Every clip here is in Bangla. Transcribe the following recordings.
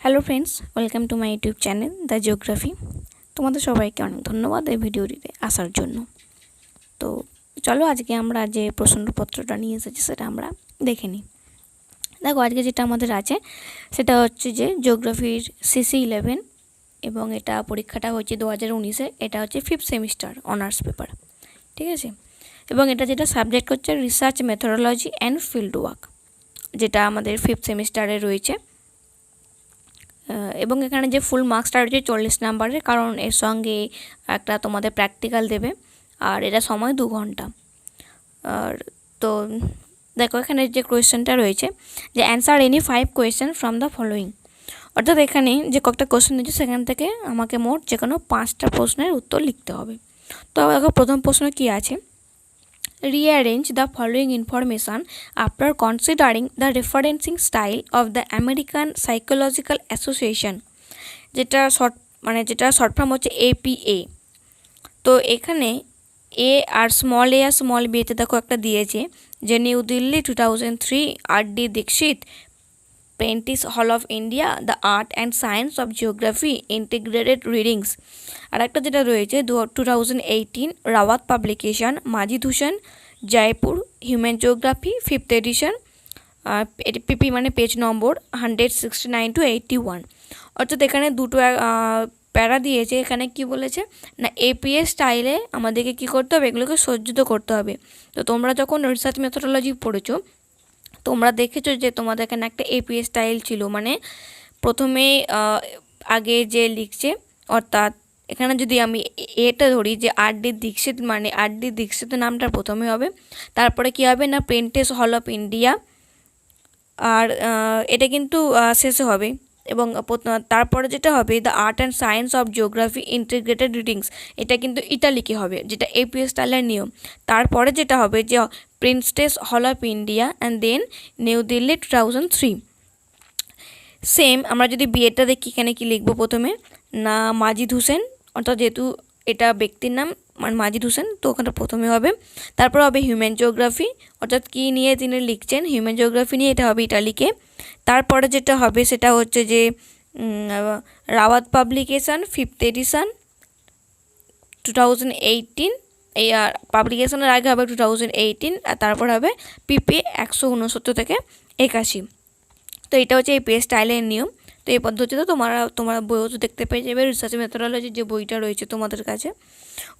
Hello friends, welcome to my YouTube channel the geography. তোমাদের সবাইকে অনেক ধন্যবাদ এই ভিডিওটিতে আসার জন্য। তো চলো আজকে আমরা যে প্রশ্নপত্রটা নিয়ে এসেছি সেটা আমরা দেখে নিই। দেখো আজকে যেটা আমাদের আছে সেটা হচ্ছে যে জিওগ্রাফির CC11 এবং এটা পরীক্ষাটা হচ্ছে 2019-এ। এটা হচ্ছে 5th সেমিস্টার অনার্স পেপার, ঠিক আছে। এবং যেটা সাবজেক্ট হচ্ছে research methodology and field work, যেটা আমাদের 5th সেমিস্টারে রয়েছে। এবং এখানে যে ফুল মার্কসটা রয়েছে 40 নাম্বারের, কারণ এর সঙ্গে একটা তোমাদের প্র্যাকটিক্যাল দেবে, আর এটা সময় 2 ঘন্টা। আর তো দেখো এখানে যে কোয়েশ্চেনটা রয়েছে যে answer any 5 question from the following, অর্থাৎ এখানে যে কয়েকটা কোয়েশ্চেন দিয়েছে সেখান থেকে আমাকে মোট যে কোনো 5টা প্রশ্নের উত্তর লিখতে হবে। তো দেখো প্রথম প্রশ্ন কি আছে, rearrange the following information after considering the referencing style of the American Psychological Association, যেটা শর্ট ফর্ম হচ্ছে APA। তো এখানে এ আর স্মল বি তে দেখো একটা দিয়েছে যে new Delhi 2003 R.D. Dixit Prentice Hall of India, The Art and Science of Geography Integrated Readings। আর একটা যেটা রয়েছে 2018 Rawat publication Majid Hussain Jaipur human geography 5th edition, PP মানে পেজ নম্বর 169 to 81। অর্থাৎ এখানে দুটো প্যারা দিয়েছে। এখানে কি বলেছে না APA স্টাইলে আমাদেরকে কি করতে হবে, এগুলোকে সজ্জিত করতে হবে। তো তোমরা যখন রিসার্চ মেথোডোলজি পড়েছো তোমরা দেখেছো যে তোমাদের এখানে একটা APA স্টাইল ছিল, মানে প্রথমে আগে যে লিখছে, অর্থাৎ এখানে যদি আমি এটা ধরি যে R.D. দীক্ষিত, মানে R.D. দীক্ষিতের নামটা প্রথমে হবে, তারপরে কি হবে না প্রেন্টিস হল অফ ইন্ডিয়া, আর এটা কিন্তু শেষে হবে। এবং তারপরে যেটা হবে the art and science of geography integrated readings, এটা কিন্তু ইটালিকে হবে, যেটা APA স্টাইলের নিয়ম। তারপরে যেটা হবে যে Prentice Hall of India and then New Delhi 2003। Same আমরা যদি বিয়েটা দেখি এখানে কি লিখবো প্রথমে না মাজিদ হোসেন, অর্থাৎ যেহেতু এটা ব্যক্তির নাম মানে মাজিদ হোসেন, তো ওখানে প্রথমে হবে। তারপর হবে হিউম্যান জিওগ্রাফি, অর্থাৎ কী নিয়ে তিনি লিখছেন হিউম্যান জিওগ্রাফি নিয়ে, এটা হবে ইটালিকে। তারপরে যেটা হবে সেটা হচ্ছে যে রাওয়াত পাবলিকেশন 5th এডিশন 2018, এই পাবলিকেশনের আগে হবে 2018, আর তারপর হবে পিপি 169 থেকে 81। তো এটা হচ্ছে এই পেজ স্টাইলের নিয়ম। তো এই পদ্ধতিতে তোমরা বইও তো দেখতে পেয়ে যাবে, রিসার্চ মেথোডোলজির যে বইটা রয়েছে তোমাদের কাছে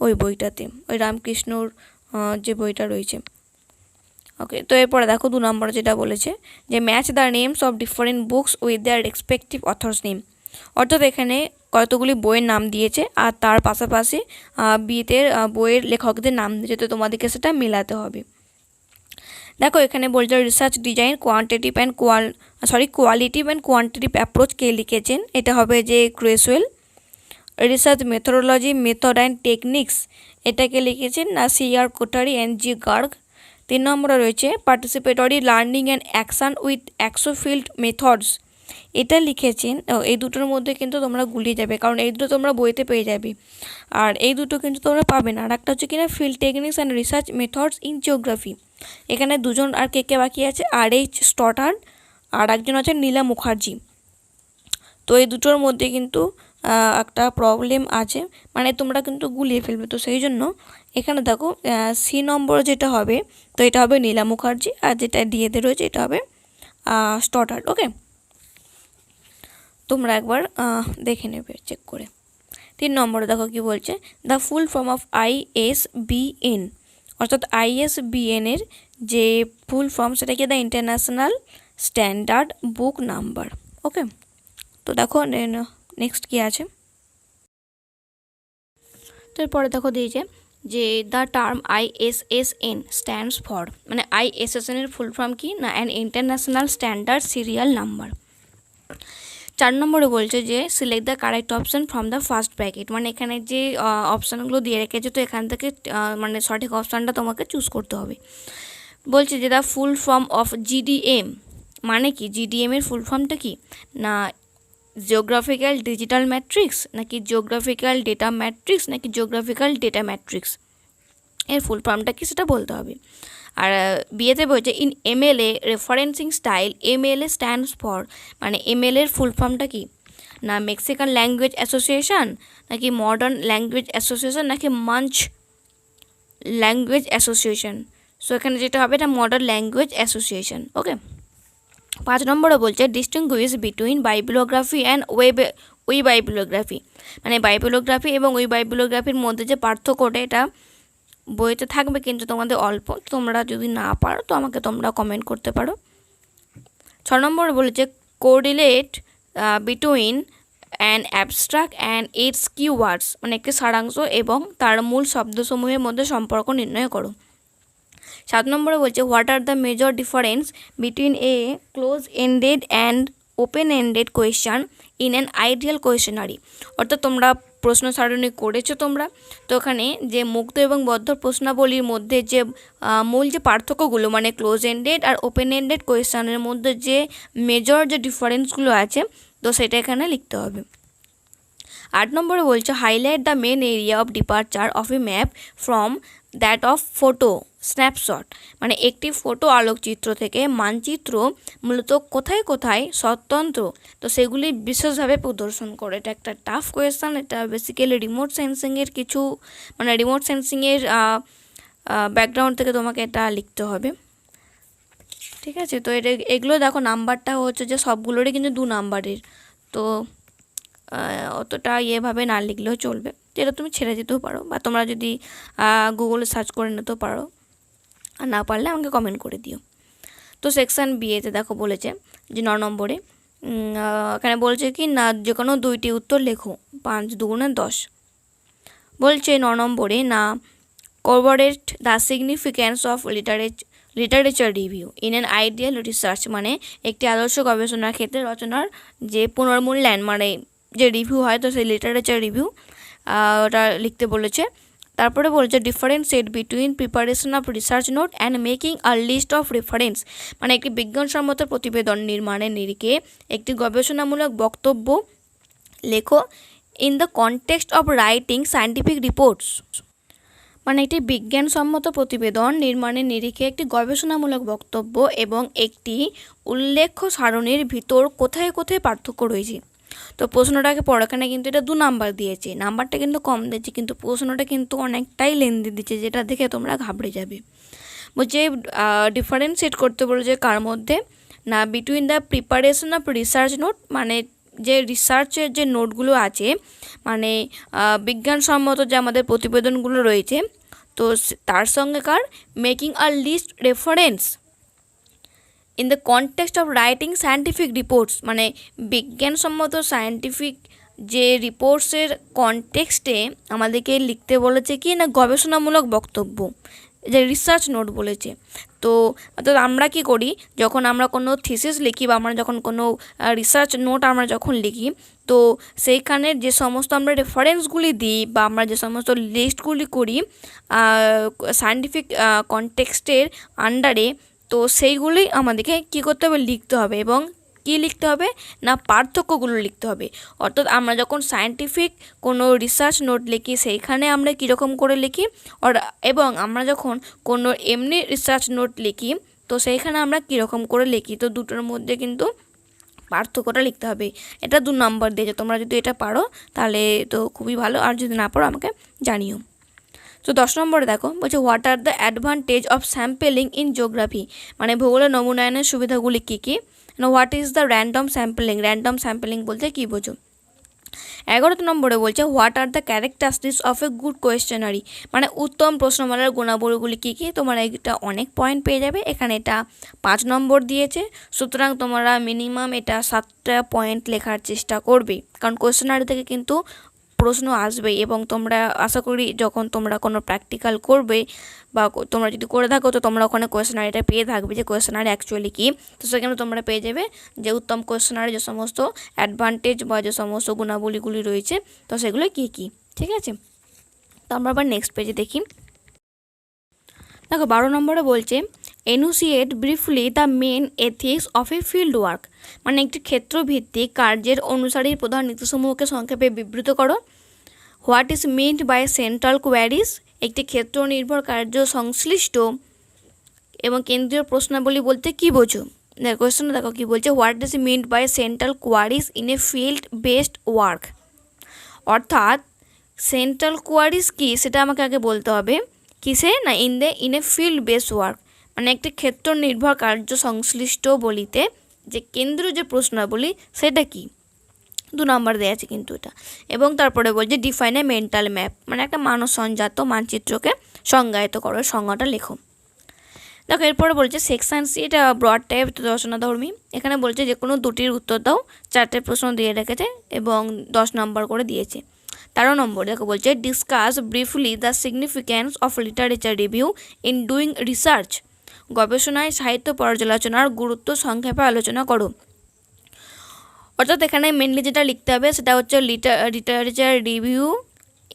ওই বইটাতে, ওই রামকৃষ্ণর যে বইটা রয়েছে। ওকে, তো এরপরে দেখো 2 নম্বর যেটা বলেছে যে match the names of different books with their respective authors name, অর্থাৎ এখানে কতগুলি বইয়ের নাম দিয়েছে আর তার পাশাপাশি বিয়েতের বইয়ের লেখকদের নাম দিয়েছে, তো তোমাদেরকে সেটা মেলাতে হবে। দেখো এখানে বলছে research design qualitative and quantitative approach কে লিখেছেন, এটা হবে যে Creswell. Research methodology method and techniques, এটাকে লিখেছেন না CR Kothari and G Garg. 3 নম্বরে রয়েছে participatory learning and action with exofield methods, এটা লিখেছেন। এই দুটোর মধ্যে কিন্তু তোমরা গুলিয়ে যাবে, কারণ এই দুটো তোমরা বইতে পেয়ে যাবে, আর এই দুটো কিন্তু তোমরা পাবে না। আর একটা হচ্ছে কিনা field techniques and research methods in geography, এখানে দুজন আর কে বাকি আছে RH স্টটার্ড আর একজন আছে নীলা মুখার্জি। তো এই দুটোর মধ্যে কিন্তু একটা প্রবলেম আছে, মানে তোমরা কিন্তু গুলিয়ে ফেলবে। তো সেই জন্য এখানে দেখো C নম্বর যেটা হবে, তো এটা হবে নীলা মুখার্জি, আর যেটা ডিএতে রয়েছে এটা হবে স্টটার্ড। ওকে, তোমরা একবার দেখে নেবে চেক করে। 3 নম্বরে দেখো কি বলছে the full form of ISBN, অর্থাৎ ISBN এর যে ফুল ফর্ম সেটা কি the international standard book number. Okay, তো দেখো নেক্সট কি আছে, তো এরপরে দেখো দিয়েছে যে the term ISSN stands for, মানে ISSN এর ফুল ফর্ম কি না an international standard serial number. 4 নম্বরে বলছে যে select the correct option from the first bracket, মানে এখানে যে অপশানগুলো দিয়ে রেখেছে তো এখান থেকে মানে সঠিক অপশানটা তোমাকে চুজ করতে হবে। বলছে যে the full form of GDM, মানে কি GDM এর ফুল ফর্মটা কি না জিওগ্রাফিক্যাল ডিজিটাল ম্যাট্রিক্স, নাকি জিওগ্রাফিক্যাল ডেটা ম্যাট্রিক্স, নাকি জিওগ্রাফিক্যাল ডেটা ম্যাট্রিক্স, এর ফুল ফর্মটা কি সেটা বলতে হবে। আর বিয়েতে বলছে in MLA referencing style, MLA stands for, মানে এমএলএ এর ফুল ফর্মটা কি, না মেক্সিকান ল্যাঙ্গুয়েজ অ্যাসোসিয়েশন, নাকি মডার্ন ল্যাঙ্গুয়েজ অ্যাসোসিয়েশন, নাকি মাঞ্চ ল্যাঙ্গুয়েজ অ্যাসোসিয়েশন। সো এখানে যেটা হবে এটা মডার্ন ল্যাঙ্গুয়েজ অ্যাসোসিয়েশন। ওকে, 5 নম্বরে বলছে ডিস্টিংগুইশ বিটুইন বাইবেলোগ্রাফি অ্যান্ড উই বাইবেলোগ্রাফি, মানে বাইবেলোগ্রাফি এবং উই বাইবেলোগ্রাফির মধ্যে যে পার্থক্যটা এটা বইতে থাকবে, কিন্তু তোমাদের অল্প, তোমরা যদি না পারো তো আমাকে তোমরা কমেন্ট করতে পারো। 6 নম্বরে বলেছে correlate between an abstract and it's keywords, মানে একটি সারাংশ এবং তার মূল শব্দসমূহের মধ্যে সম্পর্ক নির্ণয় করো। 7 নম্বরে বলছে what are the major difference between a close ended and open ended question in an ideal questionnaire, অর্থাৎ তোমরা প্রশ্ন সারণী করেছো তোমরা, তো ওখানে যে মুক্ত এবং বদ্ধ প্রশ্নাবলীর মধ্যে যে মূল যে পার্থক্যগুলো, মানে ক্লোজ এন্ডেড আর ওপেন এন্ডেড কোয়েশ্চানের মধ্যে যে মেজর যে ডিফারেন্সগুলো আছে, তো সেটা এখানে লিখতে হবে। 8 নম্বরে বলছে highlight the main area of departure of a map from that of photo snapshot, মানে একটি ফটো আলোকচিত্র থেকে মানচিত্র মূলত কোথায় কোথায় স্বতন্ত্র, তো সেগুলি বিশেষভাবে প্রদর্শন করে। এটা একটা টাফ কোয়েশ্চান, এটা বেসিক্যালি রিমোট সেন্সিংয়ের কিছু, মানে রিমোট সেন্সিংয়ের ব্যাকগ্রাউন্ড থেকে তোমাকে এটা লিখতে হবে। ঠিক আছে, তো এগুলো দেখো নাম্বারটা হচ্ছে যে সবগুলোরই কিন্তু 2 নাম্বারের, তো অতটা ইয়েভাবে না লিখলেও চলবে, যেটা তুমি ছেড়ে দিতেও পারো বা তোমরা যদি গুগলে সার্চ করে নিতেও পারো, আর না পারলে আমাকে কমেন্ট করে দিও। তো সেকশান বিয়েতে দেখো বলেছে যে 9 নম্বরে এখানে বলছে কি না যে কোনো 2টি উত্তর লেখো, 5 2 10। বলছে 9 নম্বরে না corroborate the significance of literature review in an ideal research, মানে একটি আদর্শ গবেষণার ক্ষেত্রে রচনার যে পুনর্মূল্যায়ন, মানে যে রিভিউ হয়, তো সেই লিটারেচার রিভিউ ওটা লিখতে বলেছে। তারপরে বলেছে differentiate between preparation of research note and making a list of reference, মানে একটি বিজ্ঞানসম্মত প্রতিবেদন নির্মাণের নিরিখে একটি গবেষণামূলক বক্তব্য লেখো in the context of writing scientific reports, মানে একটি বিজ্ঞানসম্মত প্রতিবেদন নির্মাণের নিরিখে একটি গবেষণামূলক বক্তব্য এবং একটি উল্লেখ্য সারণীর ভিতর কোথায় কোথায় পার্থক্য রয়েছে। তো প্রশ্নটাকে পড়াখানে কিন্তু এটা 2 নাম্বার দিয়েছে, নাম্বারটা কিন্তু কম দিয়েছে, কিন্তু প্রশ্নটা কিন্তু অনেকটাই লেন্দি দিচ্ছে, যেটা দেখে তোমরা ঘাবড়ে যাবে। বলছে ডিফারেন্সিয়েট করতে বলেছে কার মধ্যে, না between the preparation of research note, মানে যে রিসার্চের যে নোটগুলো আছে, মানে বিজ্ঞানসম্মত যে আমাদের প্রতিবেদনগুলো রয়েছে, তো তার সঙ্গে কার making a list reference in the context of writing scientific reports, মানে বিজ্ঞানসম্মত সায়েন্টিফিক যে রিপোর্টসের কনটেক্সটে আমাদেরকে লিখতে বলেছে কি না গবেষণামূলক বক্তব্য, যে রিসার্চ নোট বলেছে। তো অর্থাৎ আমরা কি করি, যখন আমরা কোনো থিসিস লিখি বা আমরা যখন কোনো রিসার্চ নোট আমরা যখন লিখি, তো সেইখানের যে সমস্ত আমরা রেফারেন্সগুলি দিই বা আমরা যে সমস্ত লিস্টগুলি করি সায়েন্টিফিক কনটেক্সটের আন্ডারে, তো সেইগুলি আমাদেরকে কী করতে হবে, লিখতে হবে, এবং কী লিখতে হবে না পার্থক্যগুলো লিখতে হবে। অর্থাৎ আমরা যখন সায়েন্টিফিক কোনো রিসার্চ নোট লিখি সেইখানে আমরা কীরকম করে লিখি, এবং আমরা যখন কোনো এমনি রিসার্চ নোট লিখি তো সেইখানে আমরা কীরকম করে লিখি, তো দুটোর মধ্যে কিন্তু পার্থক্যটা লিখতে হবে। এটা 2 নাম্বার দিয়েছে, তোমরা যদি এটা পারো তাহলে তো খুবই ভালো, আর যদি না পারো আমাকে জানিও। তো 10 নম্বরে দেখো বলছে what are the advantage of sampling in geography, মানে ভূগোলের নমুনায়নের সুবিধাগুলি কী কী, না what is the random sampling, random sampling বলতে কী বোঝো। 11 নম্বরে বলছে what are the characteristics of a good questionnaire, মানে উত্তম প্রশ্নমালার গুণাবলীগুলি কী কী, তোমরা এটা অনেক পয়েন্ট পেয়ে যাবে। এখানে এটা 5 নম্বর দিয়েছে, সুতরাং তোমরা মিনিমাম এটা 7টা পয়েন্ট লেখার চেষ্টা করবে, কারণ কোয়েশ্চেনারি থেকে কিন্তু প্রশ্ন আসবে, এবং তোমরা আশা করি যখন তোমরা কোনো প্র্যাকটিক্যাল করবে বা তোমরা যদি করে থাকো তো তোমরা ওখানে কোয়েশ্চেনারিটা পেয়ে থাকবে যে কোয়েশ্চেনারি অ্যাকচুয়ালি কী, তো সেখানে তোমরা পেয়ে যাবে যে উত্তম কোয়েশ্চেনারি যে সমস্ত অ্যাডভান্টেজ বা যে সমস্ত গুণাবলীগুলি রয়েছে তো সেগুলো কী কী। ঠিক আছে, তো আমরা আবার নেক্সট পেজে দেখি। দেখো 12 নম্বরে বলছে enunciate briefly the main ethics of a field work, মানে একটি ক্ষেত্রভিত্তিক কার্যের অনুসারী প্রধান নীতিসমূহকে সংক্ষেপে বিবৃত করো। What is meant by central queries, একটি ক্ষেত্র নির্ভর কার্য সংশ্লিষ্ট এবং কেন্দ্রীয় প্রশ্নাবলী বলতে কি বোঝো? দেখো কোয়েশ্চেনটা দেখো কি বলছে, what does meant by central queries in a field based work. অর্থাৎ সেন্ট্রাল কোয়ারিজ কি সেটা আমাকে আগে বলতে হবে, কিসে না in a field based work, মানে একটি ক্ষেত্র নির্ভর কার্য সংশ্লিষ্ট বলিতে যে কেন্দ্রীয় যে প্রশ্নাবলী সেটা কি। 2 নম্বর দেওয়া আছে কিন্তু এটা। এবং তারপরে বলছে ডিফাইন এ মেন্টাল ম্যাপ, মানে একটা মানব সংজাত মানচিত্রকে সংজ্ঞায়িত করো, সংজ্ঞাটা লেখো। দেখো এরপরে বলছে সেকশন সি, এটা ব্রড টাইপ রচনাধর্মী। এখানে বলছে যে কোনো দুটির উত্তর দাও, 4টে প্রশ্ন দিয়ে রেখেছে এবং 10 নম্বর করে দিয়েছে। 13 নম্বর দেখো বলছে discuss briefly the significance of literature review in doing research. গবেষণায় সাহিত্য পর্যালোচনার গুরুত্ব সংক্ষেপে আলোচনা করো। অর্থাৎ এখানে মেনলি যেটা লিখতে হবে সেটা হচ্ছে লিটারেচার রিভিউ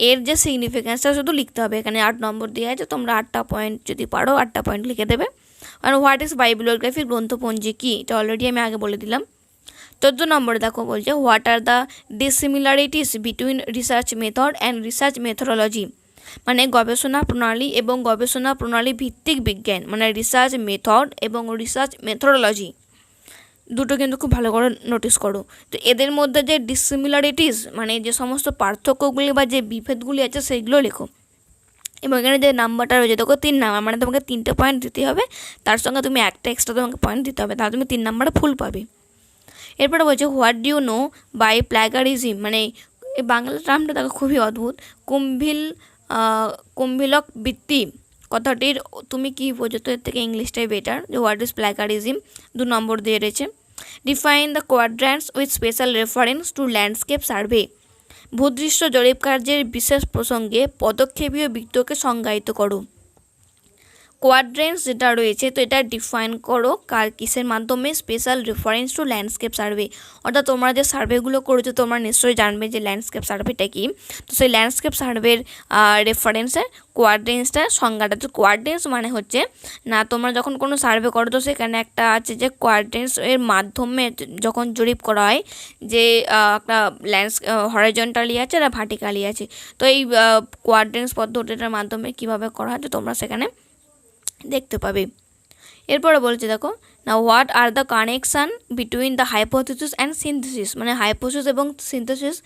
এর যে সিগনিফিক্যান্সটা শুধু লিখতে হবে। এখানে 8 নম্বর দেওয়া আছে, তোমরা 8টা পয়েন্ট যদি পারো 8টা পয়েন্ট লিখে দেবে। আর হোয়াট ইজ বাইবিলিওগ্রাফি, গ্রন্থপঞ্জি কি, এটা অলরেডি আমি আগে বলে দিলাম। 14 নম্বরে দেখো বলছে what are the dissimilarities between research method and research methodology, মানে গবেষণা প্রণালী এবং গবেষণা প্রণালী ভিত্তিক বিজ্ঞান, মানে রিসার্চ মেথড এবং রিসার্চ মেথোডোলজি দুটো কিন্তু খুব ভালো করে নোটিস করো। তো এদের মধ্যে যে ডিসিমিলারিটিস মানে যে সমস্ত পার্থক্যগুলি বা যে বিভেদগুলি আছে সেইগুলো লেখো। এবং এখানে যে নাম্বারটা রয়েছে দেখো 3 নাম্বার, মানে তোমাকে 3টে পয়েন্ট দিতে হবে, তার সঙ্গে তুমি একটা এক্সট্রা তোমাকে পয়েন্ট দিতে হবে, তাহলে তুমি 3 নাম্বারে ফুল পাবে। এরপরে বলছে what do you know by plagiarism, মানে এই বাংলা টার্মটা দেখো খুবই অদ্ভুত, কুম্ভিলক বৃত্তি কথাটির তুমি কি বোঝো? তো এর থেকে ইংলিশটাই বেটার, যে হোয়াট ইজ প্ল্যাগারিজম। 2 নম্বর দিয়ে রয়েছে define the quadrants with special reference to landscape survey. ভূদৃশ্য জরিপ কার্যের বিশেষ প্রসঙ্গে পদক্ষেপীয় বৃত্তকে সংজ্ঞায়িত করো। কোয়াড্রেন্টস যেটা রয়েছে তো এটা ডিফাইন করো কিসের মাধ্যমে, special reference to landscape survey. অর্থাৎ তোমরা যে সার্ভেগুলো করেছো তোমরা নিশ্চয়ই জানবে যে ল্যান্ডস্কেপ সার্ভেটা কি। তো সেই ল্যান্ডস্কেপ সার্ভের রেফারেন্সে কোয়াড্রেন্টসটা সংজ্ঞাটা। তো কোয়াড্রেন্টস মানে হচ্ছে না, তোমরা যখন কোনো সার্ভে করো তো সেখানে একটা আছে যে কোয়াড্রেন্টস এর মাধ্যমে যখন জরিপ করা হয় যে একটা হরাইজন্টালি আছে আর ভার্টিক্যালি আছে, তো এই কোয়াড্রেন্টস পদ্ধতিটার মাধ্যমে কীভাবে করা হয় তো তোমরা সেখানে দেখতে পাবে। এরপরে বলছে দেখো না what are the connection between the hypothesis and synthesis, মানে হাইপোথিসিস এবং সিনথেসিস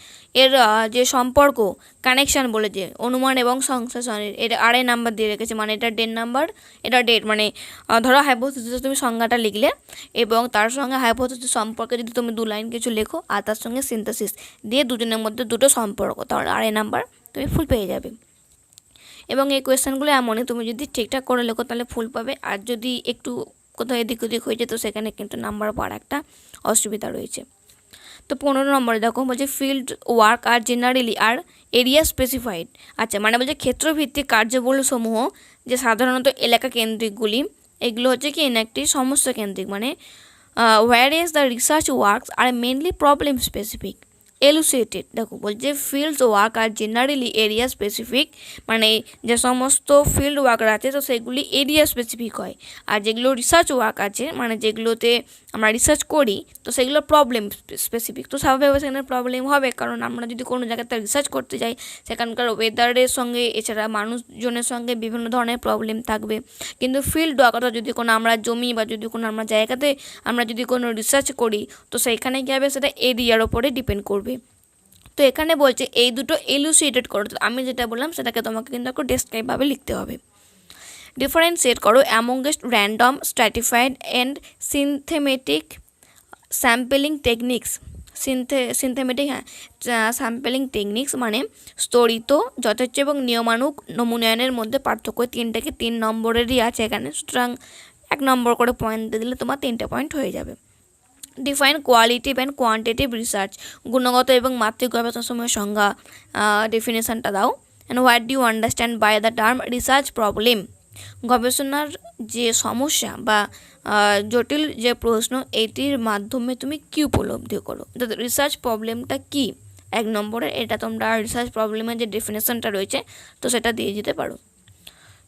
এর যে সম্পর্ক, কানেকশান বলেছে অনুমান এবং সংশ্লেষণের। এটা আড়াই নাম্বার দিয়ে রেখেছে, মানে এটা 10 নাম্বার, এটা ডেট। মানে ধরো হাইপোথিসিস তুমি সংজ্ঞাটা লিখলে এবং তার সঙ্গে হাইপোথিসিস সম্পর্কে যদি তুমি 2 লাইন কিছু লেখো আর তার সঙ্গে সিনথেসিস দিয়ে দুজনের মধ্যে দুটো সম্পর্ক, তাহলে আড়াই নাম্বার তুমি ফুল পেয়ে যাবে। এবং এই কোয়েশ্চেনগুলো এমনই তুমি যদি ঠিকঠাক করে লেখো তাহলে ফুল পাবে, আর যদি একটু কোথাও এদিক ওদিক হয়ে যায় তো সেখানে কিন্তু নাম্বার পাওয়ার একটা অসুবিধা রয়েছে। তো 15 নম্বরে দেখো বলছে field work are generally R area specified. আচ্ছা, মানে বলছে ক্ষেত্রভিত্তিক কার্যবলীসমূহ যে সাধারণত এলাকা কেন্দ্রিকগুলি, এগুলো হচ্ছে কি একটি সমস্যা কেন্দ্রিক, মানে where is the research works are mainly problem specific elucidated. দেখো বলছে field work are generally area specific, মানে যে সমস্ত ফিল্ড ওয়ার্কার আছে তো সেগুলি এরিয়া স্পেসিফিক হয়, আর যেগুলো রিসার্চ ওয়ার্ক আছে মানে যেগুলোতে আমরা রিসার্চ করি তো সেগুলো প্রবলেম স্পেসিফিক। তো স্বাভাবিকভাবে সেখানে প্রবলেম হবে, কারণ আমরা যদি কোনো জায়গাতে রিসার্চ করতে যাই সেখানকার ওয়েদারের সঙ্গে এছাড়া মানুষজনের সঙ্গে বিভিন্ন ধরনের প্রবলেম থাকবে। কিন্তু ফিল্ড ওয়ার্ক অর্থাৎ যদি কোনো আমরা জমি বা যদি কোনো আমরা জায়গাতে আমরা যদি কোনো রিসার্চ করি তো সেইখানে কী হবে, সেটা এরিয়ার ওপরে ডিপেন্ড করবে। তো এখানে বলছে এই দুটো এলুসিয়েটেড করো, আমি যেটা বললাম সেটাকে তোমাকে কিন্তু একটু ডেসক্রাইবভাবে লিখতে হবে। ডিফারেন্সিয়েট করো amongst random stratified and systematic sampling techniques. Systematic sampling techniques মানে স্তরিত, যথেচ্ছ এবং নিয়মানুগ নমুনায়নের মধ্যে পার্থক্য। 3টাকে 3 নম্বরেরই আছে এখানে, সুতরাং 1 নম্বর করে পয়েন্ট দিলে তোমার 3টে পয়েন্ট হয়ে যাবে। Define qualitative and quantitative research, গুণগত এবং মাত্রিক গবেষণাসমূহের সংজ্ঞা ডেফিনেশনটা দাও। And what do you understand by the term research problem, গবেষণার যে সমস্যা বা জটিল যে প্রশ্ন এটির মাধ্যমে তুমি কী উপলব্ধি করো। রিসার্চ প্রবলেমটা কী 1 নম্বরের, এটা তোমরা রিসার্চ প্রবলেমের যে ডেফিনেশনটা রয়েছে তো সেটা দিয়ে দিতে পারো।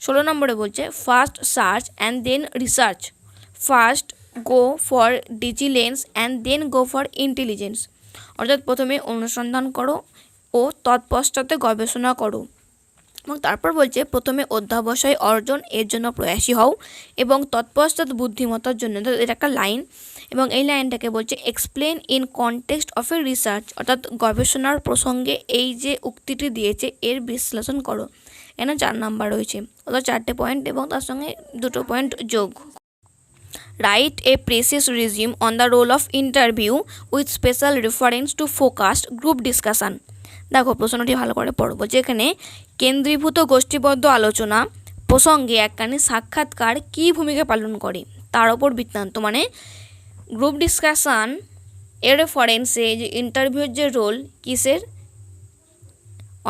16 নম্বরে বলছে first search and then research, first go for diligence and then go for intelligence. অর্থাৎ প্রথমে অনুসন্ধান করো ও তৎপশ্চাতে গবেষণা করো। এবং তারপর বলছে প্রথমে অধ্যাবসায় অর্জন এর জন্য প্রয়াসী হও এবং তৎপশ্চাৎ বুদ্ধিমত্তার জন্য, এটা একটা লাইন, এবং এই লাইনটাকে বলছে explain in context of a research, অর্থাৎ গবেষণার প্রসঙ্গে এই যে উক্তিটি দিয়েছে এর বিশ্লেষণ করো। এখানে 4 নাম্বার রয়েছে, অর্থাৎ 4টে পয়েন্ট এবং তার সঙ্গে 2টো পয়েন্ট যোগ। Write a precis resume on the role of interview with special reference to focused group discussion. দেখো প্রশ্নটি ভালো করে পড়ো। বলছে এখানে কেন্দ্রীভূত গোষ্ঠীবদ্ধ আলোচনা প্রসঙ্গে একখানি সাক্ষাৎকার কী ভূমিকা পালন করে তার ওপর বৃত্তান্ত, মানে গ্রুপ ডিসকাশান এর রেফারেন্সে যে ইন্টারভিউর যে রোল কিসের,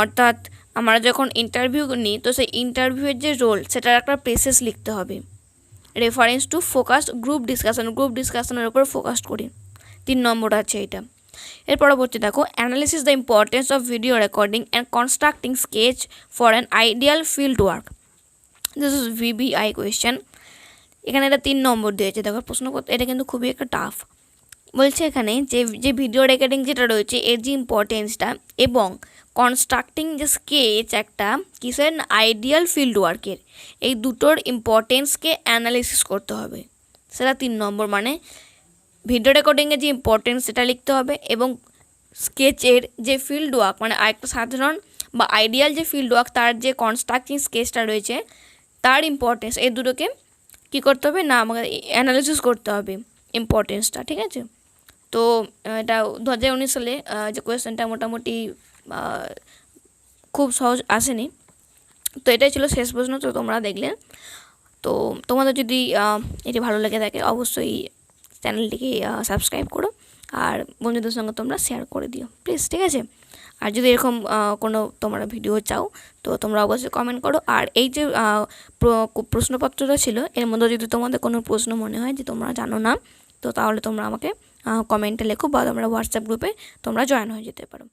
অর্থাৎ আমরা যখন ইন্টারভিউ নিই তো সেই ইন্টারভিউয়ের যে রোল সেটার একটা প্রেসেস লিখতে হবে, রেফারেন্স টু ফোকাসড গ্রুপ ডিসকাশনের উপর ফোকাস করি। 3 নম্বর আছে এটা। এর পরবর্তী দেখো analysis the importance of video recording and constructing sketch for an ideal field work. This is VBI question. এখানে এটা 3 নম্বর দিয়েছে। দেখো প্রশ্ন করতে এটা কিন্তু খুবই একটা টাফ। বলছে এখানে যে ভিডিও রেকর্ডিং যেটা রয়েছে এর যে ইম্পর্টেন্সটা এবং কনস্ট্রাক্টিং যে স্কেচ একটা কিসের, আইডিয়াল ফিল্ড ওয়ার্কের, এই দুটোর ইম্পর্টেন্সকে অ্যানালিসিস করতে হবে, সেটা 3 নম্বর। মানে ভিডিও রেকর্ডিংয়ের যে ইম্পর্টেন্স সেটা লিখতে হবে এবং স্কেচের যে ফিল্ড ওয়ার্ক মানে একটা সাধারণ বা আইডিয়াল যে ফিল্ড ওয়ার্ক তার যে কনস্ট্রাক্টিং স্কেচটা রয়েছে তার ইম্পর্টেন্স, এই দুটোকে কী করতে হবে না আমাকে অ্যানালিসিস করতে হবে ইম্পর্টেন্সটা, ঠিক আছে। তো এটা 2019 সালে যে কোয়েশ্চেনটা মোটামুটি খুব সহজ আসেনি। তো এটাই ছিল শেষ প্রশ্ন। তো তোমরা দেখলে, তো তোমাদের যদি এটি ভালো লেগে থাকে অবশ্যই চ্যানেলটিকে সাবস্ক্রাইব করো আর বন্ধুদের সঙ্গে তোমরা শেয়ার করে দিও প্লিজ, ঠিক আছে। আর যদি এরকম কোনো তোমরা ভিডিও চাও তো তোমরা অবশ্যই কমেন্ট করো। আর এই যে প্রশ্নপত্রটা ছিল এর মধ্যে যদি তোমাদের কোনো প্রশ্ন মনে হয় যে তোমরা জানো না তো তাহলে তোমরা আমাকে কমেন্টে লেখো বা তোমরা হোয়াটসঅ্যাপ গ্রুপে তোমরা জয়েন হয়ে যেতে পারো।